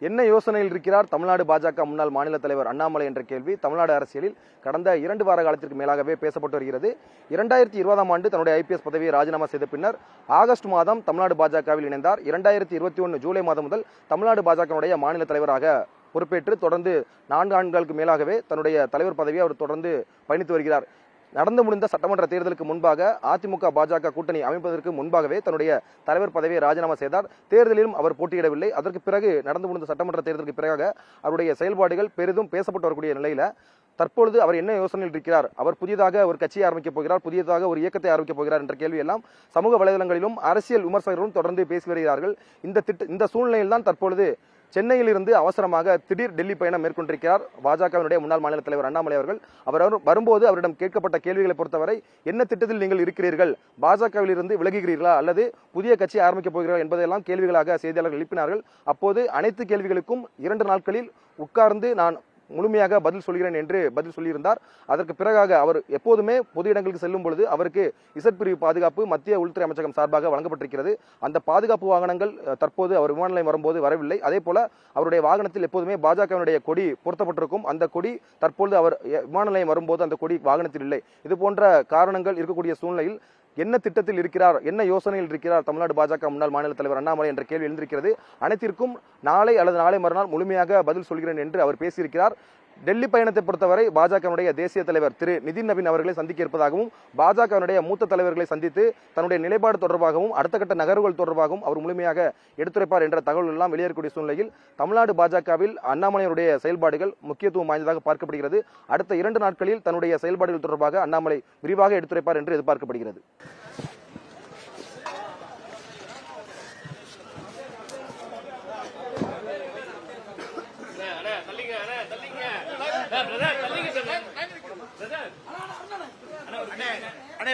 என்ன யோசனையில் இருக்கிறார் தமிழ்நாடு பாஜக முன்னாள் மாநில தலைவர் அண்ணாமலை என்ற கேள்வி தமிழ்நாடு அரசியலில் கடந்த 2 வார காலத்திற்கு மேலாகவே பேசப்பட்டு வருகிறது. 2020ஆம் ஆண்டு தன்னுடைய ஐபிஎஸ் பதவியை ராஜினாமா செய்த பின்னர் ஆகஸ்ட் மாதம் தமிழ்நாடு பாஜகவில் இணைந்தார். 2021 ஜூலை மாதம் முதல் தமிழ்நாடு பாஜகவுடைய மாநில தலைவராக பொறுப்பேற்று தொடர்ந்து 4 ஆண்டுகளுக்கு மேலாகவே தன்னுடைய தலைவர் பதவியை அவர் தொடர்ந்து பயணித்து வருகிறார். நடந்து முடிந்த சட்டமன்ற தேர்தலுக்கு முன்பாக அதிமுக பாஜக கூட்டணி அமைப்பதற்கு முன்பாகவே தன்னுடைய தலைவர் பதவியை ராஜினாமா செய்தார். தேர்தலிலும் அவர் போட்டியிடவில்லை. அதற்கு பிறகு நடந்து முடிந்த சட்டமன்ற தேர்தலுக்கு பிறகு அவருடைய செயல்பாடுகள் பெரிதும் பேசப்பட்டு வரக்கூடிய நிலையில தற்பொழுது அவர் என்ன யோசனையில் இருக்கிறார், அவர் புதிதாக ஒரு கட்சியை ஆரம்பிக்கப் போகிறார், புதியதாக ஒரு இயக்கத்தை ஆரம்பிக்கப் போகிறார் என்ற கேள்வி எல்லாம் சமூக வலைதளங்களிலும் அரசியல் விமர்சகர்களும் தொடர்ந்து பேசி வருகிறார்கள். இந்த சூழ்நிலையில் தான் தற்பொழுது சென்னையில் இருந்து அவசரமாக திடீர் டெல்லி பயணம் மேற்கொண்டிருக்கிறார் பாஜகவினுடைய முன்னாள் மாநில தலைவர் அண்ணாமலை அவர்கள். அவர் வரும்போது அவரிடம் கேட்கப்பட்ட கேள்விகளை பொறுத்தவரை என்ன திட்டத்தில் நீங்கள் இருக்கிறீர்கள், பாஜகவில் இருந்து விலகுகிறீர்களா அல்லது புதிய கட்சி ஆரம்பிக்கப் போகிறீர்கள் என்பதையெல்லாம் கேள்விகளாக செய்தியாளர்கள் எழுப்பினார்கள். அப்போது அனைத்து கேள்விகளுக்கும் 2 நாட்களில் உட்கார்ந்து நான் முழுமையாக பதில் சொல்கிறேன் என்று பதில் சொல்லியிருந்தார். அதற்கு பிறகாக அவர் எப்போதுமே பொது இடங்களுக்கு செல்லும் பொழுது அவருக்கு இசட் பிரிவு பாதுகாப்பு மத்திய உள்துறை அமைச்சகம் சார்பாக வழங்கப்பட்டிருக்கிறது. அந்த பாதுகாப்பு வாகனங்கள் தற்போது அவர் விமான நிலையம் வரும்போது வரவில்லை. அதே போல அவருடைய வாகனத்தில் எப்போதுமே பாஜகவினுடைய கொடி பொருத்தப்பட்டிருக்கும். அந்த கொடி தற்பொழுது அவர் விமான நிலையம் வரும்போது அந்த கொடி வாகனத்தில் இல்லை. இது போன்ற காரணங்கள் இருக்கக்கூடிய சூழ்நிலையில் என்ன திட்டத்தில் இருக்கிறார், என்ன யோசனையில் இருக்கிறார் தமிழ்நாடு பாஜக முன்னாள் மாநில தலைவர் அண்ணாமலை என்ற கேள்வி எழுந்திருக்கிறது. அனைத்திற்கும் நாளை அல்லது நாளை மறுநாள் முழுமையாக பதில் சொல்கிறேன் என்று அவர் பேசியிருக்கிறார். டெல்லி பயணத்தை பொறுத்தவரை பாஜகவினுடைய தேசிய தலைவர் திரு நிதின் நவீன் அவர்களை சந்திக்க இருப்பதாகவும் பாஜகவினுடைய மூத்த தலைவர்களை சந்தித்து தன்னுடைய நிலைப்பாடு தொடர்பாகவும் அடுத்த கட்ட நகர்வுகள் தொடர்பாகவும் அவர் முழுமையாக எடுத்துரைப்பார் என்ற தகவல் எல்லாம் வெளியேறக்கூடிய சூழ்நிலையில் தமிழ்நாடு பாஜகவில் அண்ணாமலையுடைய செயல்பாடுகள் முக்கியத்துவம் வாய்ந்ததாக பார்க்கப்படுகிறது. அடுத்த 2 நாட்களில் தன்னுடைய செயல்பாடுகள் தொடர்பாக அண்ணாமலை விரிவாக எடுத்துரைப்பார் என்று எதிர்பார்க்கப்படுகிறது.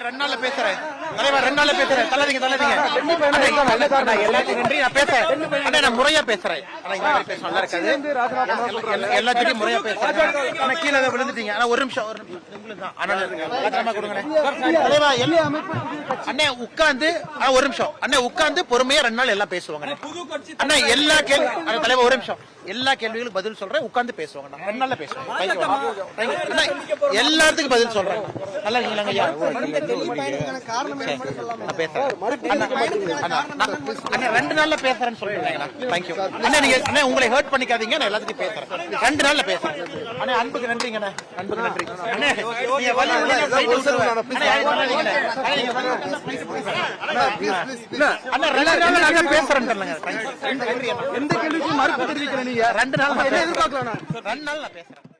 ரெண்டு நாள்ல பேசுறேன் தலைவர், 2 நாள்ல பேசுறேன். தள்ளாதீங்க எல்லாத்துக்கும் நன்றி. நான் பேசுறேன், நான் முறையா பேசுறேன். நல்லா இருக்காது, எல்லாத்துக்கும் முறையா பேசுறேன். கீழே விழுந்துட்டீங்க. ஒரு நிமிஷம் அண்ணே உட்கார்ந்து, ஒரு நிமிஷம் அண்ணே உட்கார்ந்து பொறுமையா 2 நாள் எல்லாம் பேசுவாங்க. அண்ணா எல்லா கேள்வி தலைவர் ஒரு நிமிஷம் எல்லா கேள்விகளுக்கும் பதில் சொல்றேன், உட்கார்ந்து பேசுவாங்க. 2 நாள்ல பேசுவாங்க. எல்லாத்துக்கும் பதில் சொல்றேன். நல்லா இருக்கீங்களா ஐயா? நான் பேசுறேன். 2 நாள்ல பேசுறேன்னு சொல்றீங்க. தேங்க்யூ அண்ணா. நீங்க அண்ணா உங்களை ஹர்ட் பண்ணிக்காதீங்க, நான் எல்லாத்துக்கும் பேசுறேன். 2 நாள்ல பேசுறேன். அண்ணா அன்புக்கு நன்றிங்க. அன்புக்கு நன்றி. அண்ணா நீங்க வலி அண்ணா 2 நாள்ல நான் பேசுறேன். எந்த கேள்விக்கும் மறுப்பு தெரிவிக்கல. நீங்க 2 நாள் எதிர்பார்க்கலாம். 2 நாள் நான் பேசுறேன்.